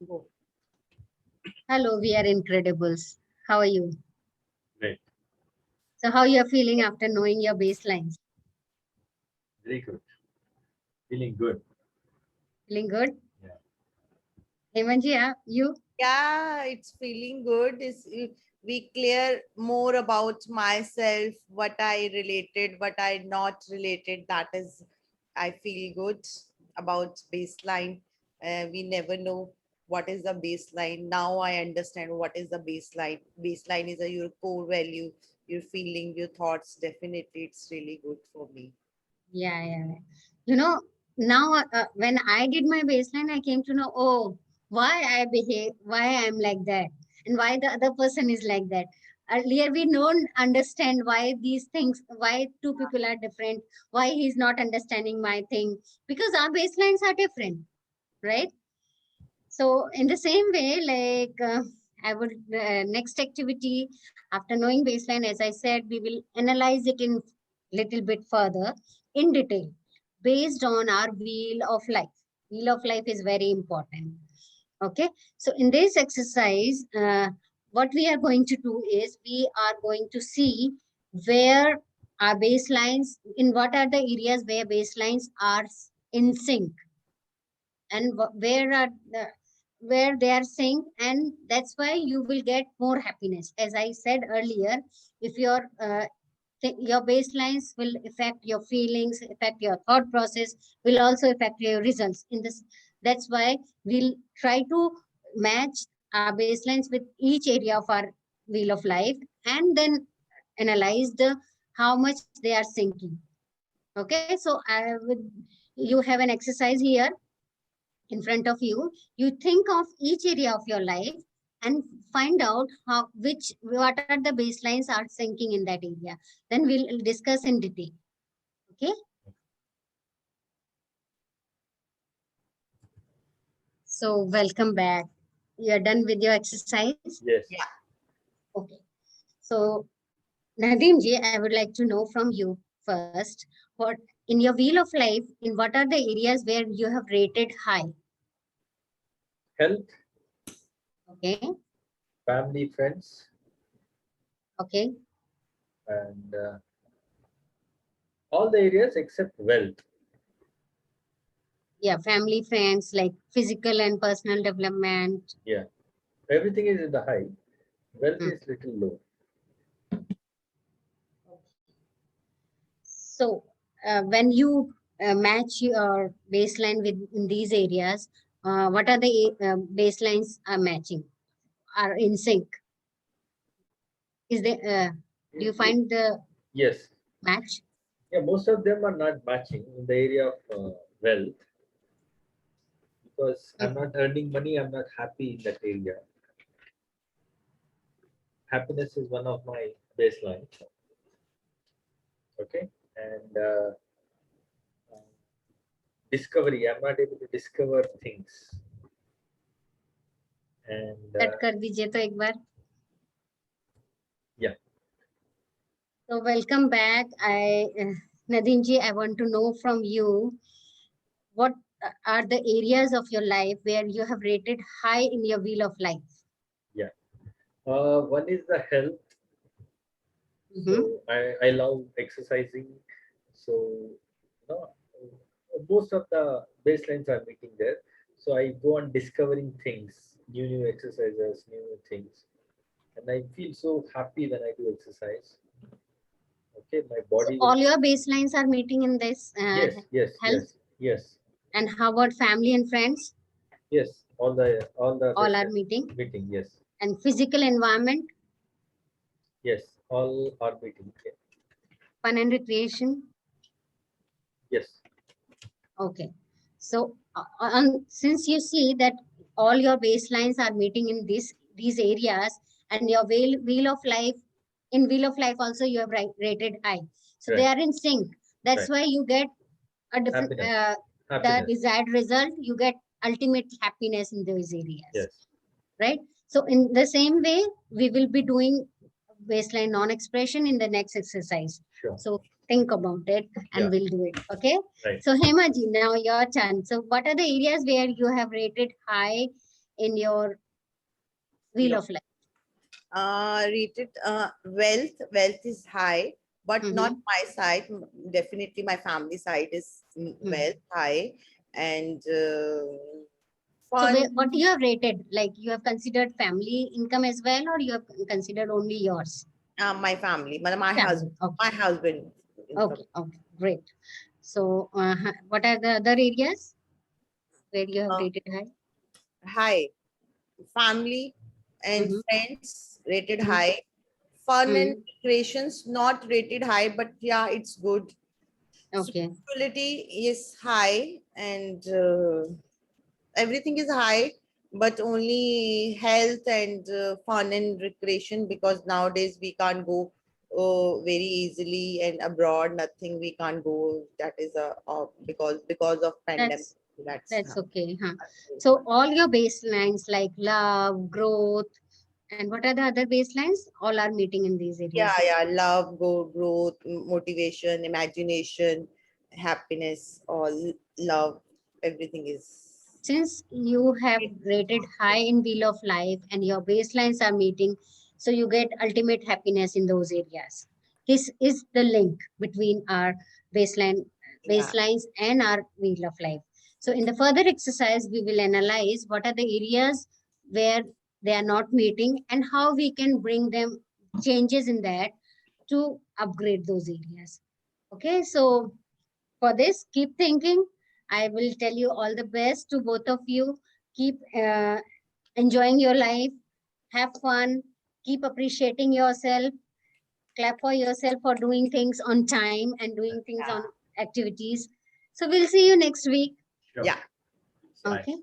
Go. Hello, we are Incredibles. How are you? Great. So how you are feeling after knowing your baselines? Very good. Feeling good. Feeling good? Yeah. Hemanji, you? Yeah, it's feeling good. We clear more about myself, what I related, what I not related. That is, I feel good about baseline. We never know what is the baseline. Now I understand what is the baseline. Baseline is your core value, your feeling, your thoughts. Definitely, it's really good for me. Yeah. You know, now when I did my baseline, I came to know, oh, why I behave, why I'm like that, and why the other person is like that. Earlier, we don't understand why these things, why two people are different, why he's not understanding my thing, because our baselines are different, right? So in the same way, I would next activity after knowing baseline, as I said, we will analyze it in little bit further in detail based on our wheel of life. Wheel of life is very important. Okay, so in this exercise, what we are going to do is we are going to see where our baselines, in what are the areas where baselines are in sync, and where they are saying, and that's why you will get more happiness. As I said earlier, if your baselines will affect your feelings, affect your thought process, will also affect your results in this. That's why we'll try to match our baselines with each area of our wheel of life, and then analyze the how much they are sinking. Okay, so I would, you have an exercise here in front of you. You think of each area of your life and find out how, which, what are the baselines are sinking in that area. Then we'll discuss in detail. Okay, so welcome back. You are done with your exercise. Yes. Yeah. Okay, so Nadeem ji, I would like to know from you first, what in your wheel of life, in what are the areas where you have rated high? Health, Okay. family, friends, Okay. and all the areas except wealth. Yeah, family, friends, like physical and personal development. Yeah. Everything is in the high. Wealth Hmm. is little low. So, when you match your baseline with in these areas, what are the baselines are matching, are in sync? Is there? Do you find the Yes. match? Yeah, most of them are not matching in the area of wealth because I'm Mhm. not earning money. I'm not happy in that area. Happiness is one of my baseline. Okay. And discovery, I'm not able to discover things. And cut कर दीजिए तो एक बार. yeah. So welcome back. Nadeem ji, I want to know from you what are the areas of your life where you have rated high in your wheel of life. Yeah. One is the health. So Mm-hmm. I love exercising. So most of the baselines are meeting there. So I go on discovering things, new exercises, new things, and I feel so happy when I do exercise. Okay, my So body will. all your baselines are meeting in this Yes, yes, health. yes, yes, And how about family and friends? yes. All the All are baselines meeting. meeting. Yes, And physical environment, yes. All are meeting. Okay. fun and recreation. Yes, Okay. So since you see that all your baselines are meeting in these areas, and your wheel of life, in wheel of life also you have rated high. So they right, are in sync. That's right. why you get a different Happiness, the happiness. desired result. You get ultimate happiness in those areas, Yes, right? So in the same way, we will be doing baseline non-expression in the next exercise. sure. So think about it and Yeah, we'll do it. Okay. right. So Hema ji, now your turn. So what are the areas where you have rated high in your wheel of life? Rated wealth is high, but not my side. Definitely my family side is wealth high, and So fun. what you have rated? Like you have considered family income as well, or you have considered only yours? My family, my Family. husband, Okay. my husband income. Okay. Okay. Great. So what are the other areas where you have Uh, rated high? high family and Mhm. friends rated Mhm. high. Fun and Mhm. recreations not rated high, but yeah, it's good. Okay. Spirituality is high, and everything is high, but only health and fun and recreation, because nowadays we can't go very easily, and abroad nothing we can't go. That is because of pandemic. That's That's that's okay. Huh? So all your baselines like love, growth, and what are the other baselines? All are meeting in these yeah, areas. yeah. Love, growth, motivation, imagination, happiness, all love. Everything is. Since you have rated high in wheel of life and your baselines are meeting, so you get ultimate happiness in those areas. This is the link between our Yeah. baselines and our wheel of life. So in the further exercise, we will analyze what are the areas where they are not meeting and how we can bring them changes in that to upgrade those areas. Okay, so for this, keep thinking. I will tell you all the best to both of you. Keep enjoying your life, have fun, keep appreciating yourself, clap for yourself for doing things on time and doing things on activities. So we'll see you next week. Sure. Yeah. Bye. Okay.